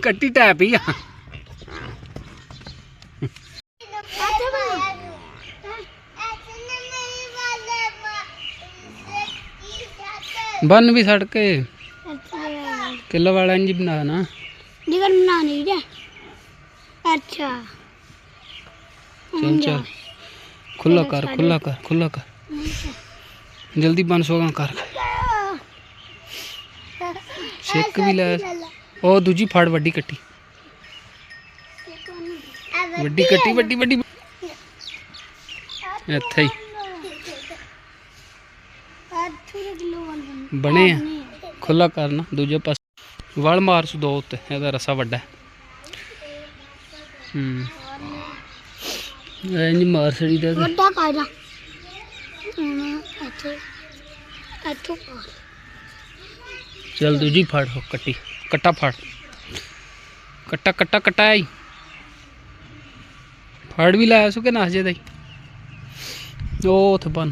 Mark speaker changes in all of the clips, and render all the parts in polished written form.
Speaker 1: कट्टी टै पी बन भी सड़के किलो वाला इंज बना ना
Speaker 2: बनानी है। अच्छा
Speaker 1: चल चल खुला कर जल्दी बन सोगा कर शेक भी लै ओ दूजी फाड़ वड्डी कट्टी वड्डी इत्थे ही बने खुला करना दूजे पास वल मार सु दो उत्ते एदा रस्सा वड्डा इंज मार छड़ी दे चल दूजी फाड़ हो कट्टी कट्टा फाड़ कट्टा आई फाड़ भी लाया सु के नास जे दई ओ उथे बन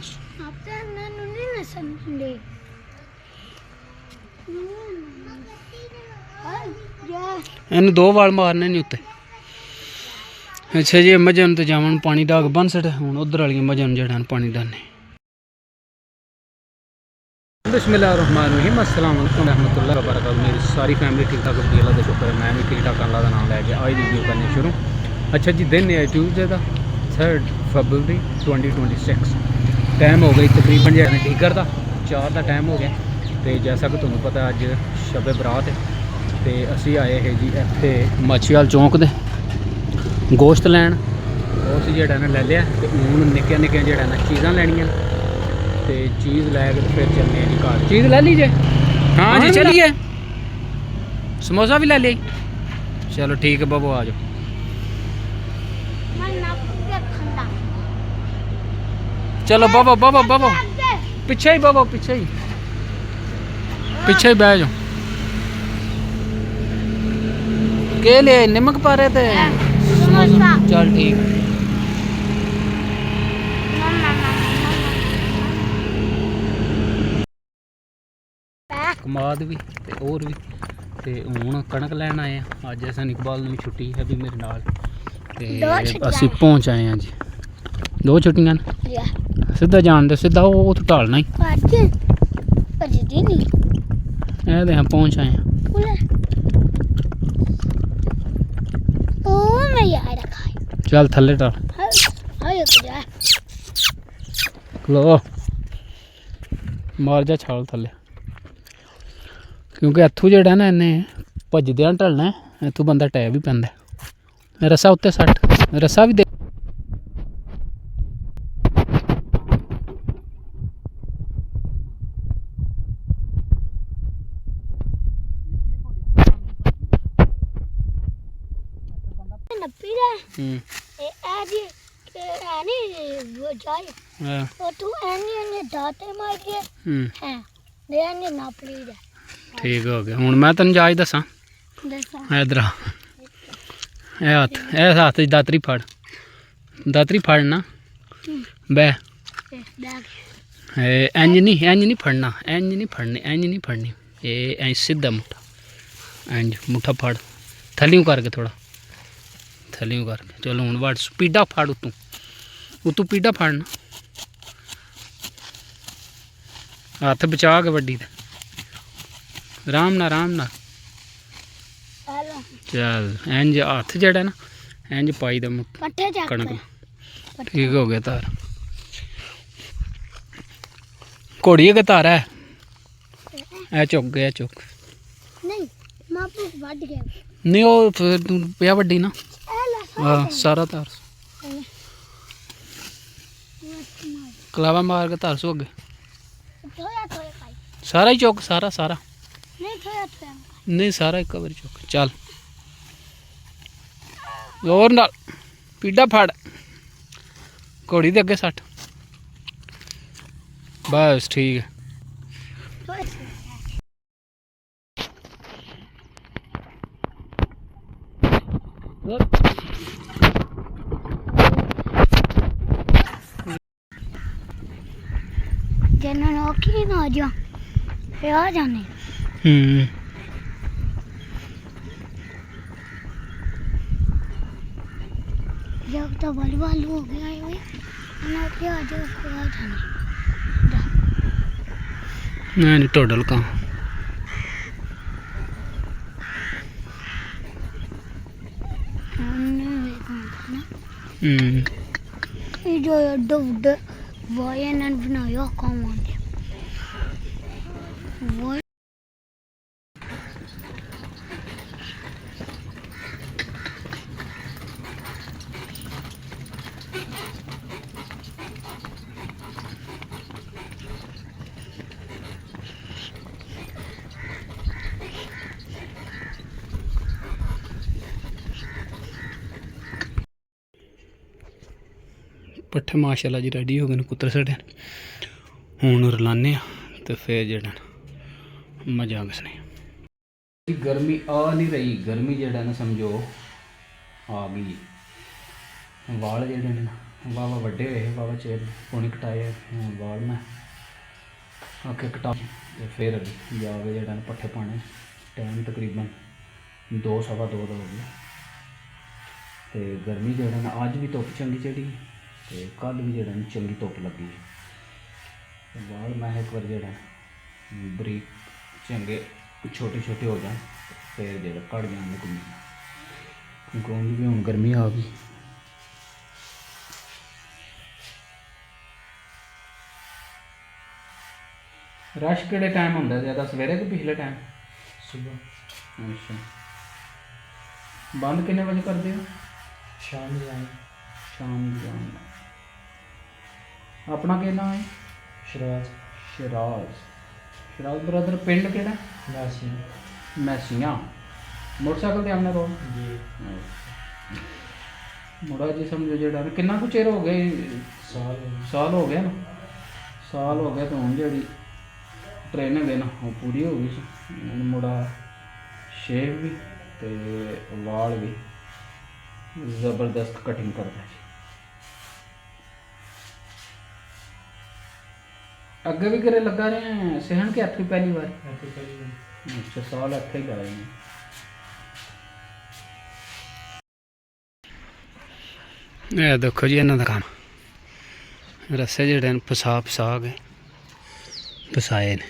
Speaker 1: इन दो वाल मारने नहीं उत्ते अच्छा जी मजन तो जावन पानी डाग बन सट हूँ उधर वाली मजन जड़ा पानी डालने बिस्मिल्लाहिर्रहमानिर्रहीम अस्सलाम वालेकुम रहमतुल्लाहि व बरकातहू मेरी सारी फैमिली ठीक ठाक होती अल्लाह का शुक्र है मैं भी ठीक ठाक अल्लाह का नाम लैके आज वीडियो करनी शुरू। अच्छा जी दिन है ट्यूसडे का 3 फरवरी 2026 टाइम हो गई तकरीबन जैसे डिगर का 4 का टाइम हो गया तो जैसा कि तुम्हें पता अज शब बरात है तो असी आए हैं जी इत्थे मच्छीवाल चौंक दे गोश्त लैन गोश्त जड़ा ना ले लिया तो हूँ निक्के निक्के जड़ा ना चीज़ां लैनियां तो चीज़ लैके तो फिर चलने जी घर चीज़ ले लीजिए हाँ जी चलिए समोसा भी ले ली चलो ठीक है बाबू आ जाओ चलो बाबा पीछे ही बाबा पीछे ही बह जाओ के लिए नमक पा रहे थे चल ठीक कमाद भी ते और भी ते हूँ कणक लैन आए अज असन इकबाल भी छुट्टी है भी मेरे नाल ते असी पहुँच आए हैं जी 2 छुट्टियां सीधा जान दे सीधा वो ढालना ही यहाँ पहुँच आए हैं चल थले डाल लो मार जा छाल थले क्योंकि इत्थू जड़ा ना इन्हें भजद्या ढलना इत्थू बंदा टै भी पैंदा रस्सा उत्ते सट रस्सा भी दे ठीक हो गया हूँ मैं तेन जाच दसा इधर हाथ दातरी फड़ना बह इंज नहीं फड़ना इंज नहीं फड़नी ये सीधा मुठा इंज मुठा फड़ थलियों करके थोड़ा थलियों करके चलो हूँ वड़ पीडा फड़ उतू पीडा फड़ना हाथ बचा के वड्डी आराम ना चल इंज हाथ जड़ा ना इंज पाई दे कणक ठीक हो गया तार घोड़ी के तार है चुक गया नहीं वो फिर तू पिया वड्डी ना सारा तार कलावा मार के तार सो गए सारा ही चौक सारा नहीं सारा एक बार चौक चल और नाल पीडा फाड़ घोड़ी दे अगे सट बस ठीक है
Speaker 2: नौकरी ना आ जा फिर आ जाने जब तो वॉलीबॉल हो गया है भाई ना क्या जो पूरा जाने
Speaker 1: नहीं टोटल का
Speaker 2: हमने देखा था ना
Speaker 1: हम्म
Speaker 2: ये जो डब वायन बनाया कौन है वो
Speaker 1: पट्ठे माशाल्लाह जी रेडी हो गए ने पुत्तर साढ़े हूँ रलाने तो फिर जड़ा मजा आ गया गर्मी आ नहीं रही गर्मी जड़ा ना समझो आ गई वाल जड़े ने वावा वड्डे होए वावा चेर पौने कटाए हूँ वाल मैं आके कटा तो फिर जाके जड़ा पट्ठे पाने टाइम तकरीबन 2 सवा 2 हो गया तो गर्मी जड़ा ना अज भी धुप्प चंगी चढ़ी तो कल भी जड़ा चंगी धुप्प लगी वाल मैं एक बार जड़ा बरीक चंगे छोटे छोटे हो जाए फिर जरा कट जाने घूम भी हूँ गर्मी आ गई रश केड़े टाइम होंदा ज़्यादा सवेरे कि पिछले टाइम
Speaker 3: सुबह
Speaker 1: अच्छा बंद कितने बजे करते हो
Speaker 3: शाम जाए
Speaker 1: शाम जान अपना क्या नाम है
Speaker 3: शराज
Speaker 1: शराज शराज ब्रदर पिंड केड़ा
Speaker 3: नासी
Speaker 1: मैसियां मोटरसाइकिल ते आने रोड
Speaker 3: जी
Speaker 1: मुड़ा जी समझो जड़ा किन्ना कुछ चेर हो गए साल हो गया ना साल हो गया तो हूँ जी ट्रेनिंग है ना वो पूरी हो गई हूँ मुड़ा शेव भी तो वाल भी जबरदस्त कटिंग करता है अगे भी करे लगा रहे हैं सहन के हथ पहली बार अच्छा साल हथ ही लाए हैं ਇਹ ਦੇਖੋ ਜੀ ਇਹਨਾਂ ਦਾ ਕੰਮ ਰੱਸੇ ਜਿਹੜੇ ਨੇ ਫਸਾ ਕੇ ਫਸਾਏ ਨੇ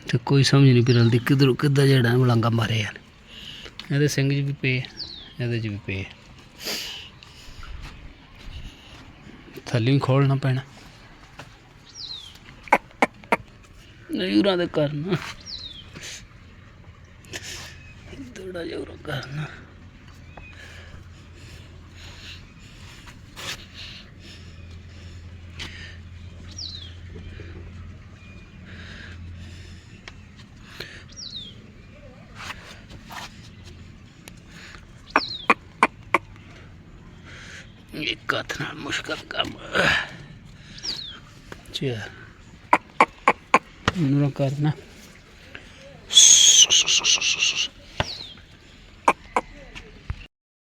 Speaker 1: ਤੇ ਕੋਈ ਸਮਝ ਨਹੀਂ ਪਈ ਰਲਦੀ ਕਿੱਧਰੋਂ ਕਿੱਦਾਂ ਜਿਹੜਾ ਮਲੰਗਾ ਮਾਰੇ ਯਾਰ ਇਹਦੇ ਸਿੰਘ 'ਚ ਵੀ ਪਏ ਇਹਦੇ 'ਚ ਵੀ ਪਏ ਥੱਲੇ ਖੋਲਣਾ ਪੈਣਾ ਜ਼ਰੂਰਾਂ ਦੇ ਕਰਨਾ ਥੋੜਾ ਜ਼ਰੂਰ ਕਰਨਾ एक हाथ नाल मुश्किल काम चल करना